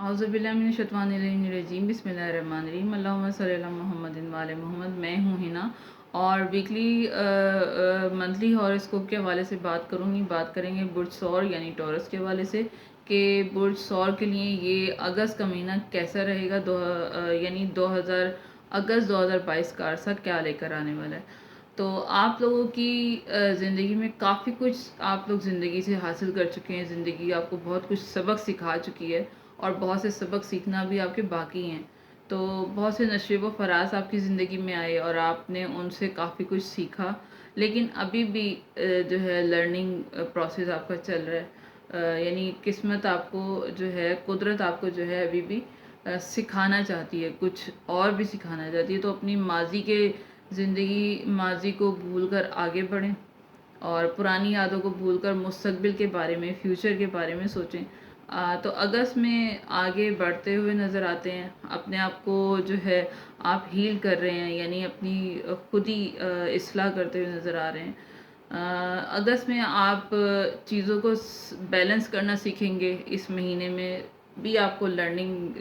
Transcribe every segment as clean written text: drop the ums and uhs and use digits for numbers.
औज़ुबिल्लाहिमिनश्शैतानिर्रजीम बिस्मिल्लाहिर्रहमानिर्रहीम अल्लाहुम्मा सल्लि अला मुहम्मदिन व आले मोहम्मद। मैं हूँ हिना और वीकली मंथली हॉरोस्कोप के हवाले से बात करेंगे बुर्ज सौर यानी टॉरस के हवाले से कि बुर्ज सौर के लिए ये अगस्त का महीना कैसा रहेगा। यानी 2000 अगस्त 2022 का अरसा क्या लेकर आने वाला है। तो आप लोगों की ज़िंदगी में काफ़ी कुछ आप लोग ज़िंदगी से हासिल कर चुके हैं। ज़िंदगी आपको बहुत कुछ सबक सिखा चुकी है और बहुत से सबक सीखना भी आपके बाकी हैं। तो बहुत से नशेब व फराज आपकी ज़िंदगी में आए और आपने उनसे काफ़ी कुछ सीखा, लेकिन अभी भी जो है लर्निंग प्रोसेस आपका चल रहा है। यानी किस्मत आपको जो है, कुदरत आपको जो है अभी भी सिखाना चाहती है, कुछ और भी सिखाना चाहती है। तो अपनी माजी को भूलकर आगे बढ़ें और पुरानी यादों को भूलकर मुस्तकबिल के बारे में, फ्यूचर के बारे में सोचें। तो अगस्त में आगे बढ़ते हुए नज़र आते हैं। अपने आप को जो है आप हील कर रहे हैं, यानी अपनी खुद ही इस्लाह करते हुए नज़र आ रहे हैं। अगस्त में आप चीज़ों को बैलेंस करना सीखेंगे। इस महीने में भी आपको लर्निंग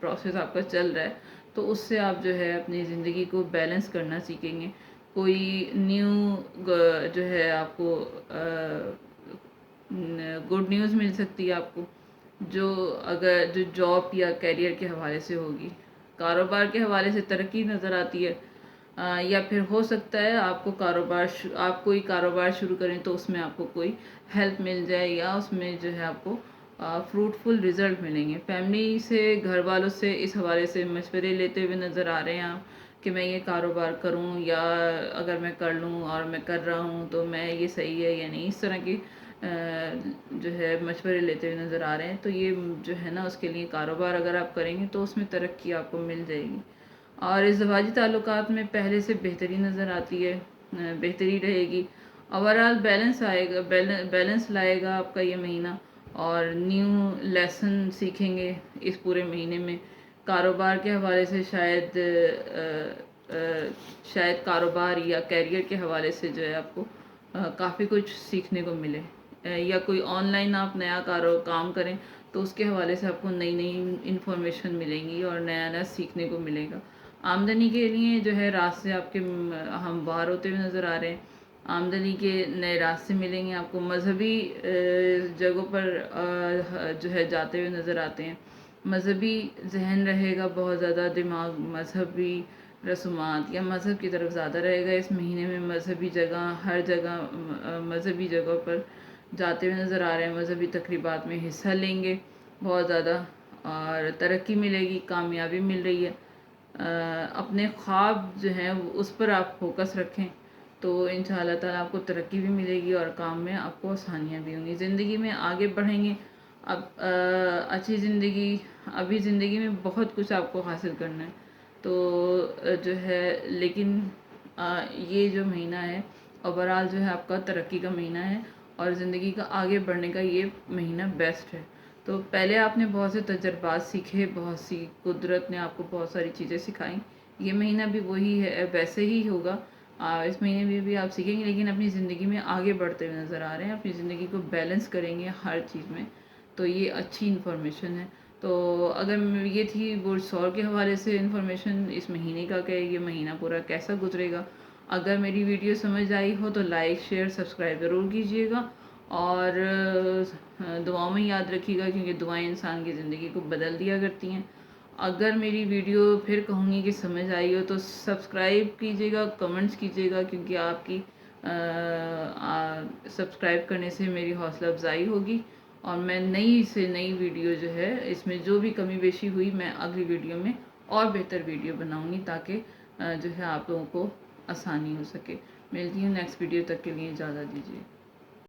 प्रोसेस आपका चल रहा है, तो उससे आप जो है अपनी ज़िंदगी को बैलेंस करना सीखेंगे। कोई न्यू जो है आपको गुड न्यूज़ मिल सकती है आपको, जो जॉब या करियर के हवाले से होगी। कारोबार के हवाले से तरक्की नज़र आती है। या फिर हो सकता है आप कोई कारोबार शुरू करें तो उसमें आपको कोई हेल्प मिल जाए या उसमें जो है आपको फ्रूटफुल रिज़ल्ट मिलेंगे। फैमिली से, घर वालों से इस हवाले से मशवरे लेते हुए नज़र आ रहे हैं आप कि मैं ये कारोबार करूं, या अगर मैं कर लूं और मैं कर रहा हूं तो मैं ये सही है या नहीं। इस तरह की जो है मशवरे लेते हुए नज़र आ रहे हैं। तो ये जो है ना, उसके लिए कारोबार अगर आप करेंगे तो उसमें तरक्की आपको मिल जाएगी। और इज़्दिवाजी ताल्लुकात में पहले से बेहतरी नज़र आती है, बेहतरी रहेगी। ओवरऑल बैलेंस लाएगा आपका ये महीना और न्यू लेसन सीखेंगे इस पूरे महीने में। कारोबार के हवाले से शायद कारोबार या कैरियर के हवाले से जो है आपको काफ़ी कुछ सीखने को मिले। या कोई ऑनलाइन आप नया काम करें तो उसके हवाले से आपको नई नई इन्फॉर्मेशन मिलेंगी और नया नया सीखने को मिलेगा। आमदनी के लिए जो है रास्ते आपके हमवार होते हुए नज़र आ रहे हैं। आमदनी के नए रास्ते मिलेंगे आपको। मजहबी जगहों पर जो है जाते हुए नज़र आते हैं। मजहबी जहन रहेगा बहुत ज़्यादा, दिमाग मजहबी रसूमात या मज़हब की तरफ ज़्यादा रहेगा इस महीने में। हर जगह मजहबी जगहों पर जाते हुए नज़र आ रहे हैं। मजहबी तकरीबात में हिस्सा लेंगे बहुत ज़्यादा और तरक्की मिलेगी, कामयाबी मिल रही है। अपने ख्वाब जो हैं उस पर आप फोकस रखें तो इंशाअल्लाह ताला आपको तरक्की भी मिलेगी और काम में आपको आसानियाँ भी होंगी। ज़िंदगी में आगे बढ़ेंगे। अब अच्छी ज़िंदगी, अभी ज़िंदगी में बहुत कुछ आपको हासिल करना है। तो जो है लेकिन ये जो महीना है ओवरऑल जो है आपका तरक्की का महीना है और ज़िंदगी का आगे बढ़ने का ये महीना बेस्ट है। तो पहले आपने बहुत से तजर्बात सीखे, बहुत सी कुदरत ने आपको बहुत सारी चीज़ें सिखाई। ये महीना भी वही है, वैसे ही होगा। इस महीने में भी आप सीखेंगे, लेकिन अपनी ज़िंदगी में आगे बढ़ते हुए नज़र आ रहे हैं। अपनी ज़िंदगी को बैलेंस करेंगे हर चीज़ में, तो ये अच्छी इन्फॉर्मेशन है। तो अगर ये थी बुर्ज सौर के हवाले से इन्फॉर्मेशन इस महीने का, कि ये महीना पूरा कैसा गुजरेगा। अगर मेरी वीडियो समझ आई हो तो लाइक, शेयर, सब्सक्राइब ज़रूर कीजिएगा और दुआओं में याद रखिएगा, क्योंकि दुआएं इंसान की ज़िंदगी को बदल दिया करती हैं। अगर मेरी वीडियो फिर कहूँगी कि समझ आई हो तो सब्सक्राइब कीजिएगा, कमेंट्स कीजिएगा, क्योंकि आपकी सब्सक्राइब करने से मेरी हौसला अफजाई होगी और मैं नई से नई वीडियो जो है, इसमें जो भी कमी बेशी हुई मैं अगली वीडियो में और बेहतर वीडियो बनाऊंगी, ताकि जो है आप लोगों को आसानी हो सके। मिलती हूँ नेक्स्ट वीडियो, तक के लिए इजाज़त दीजिए।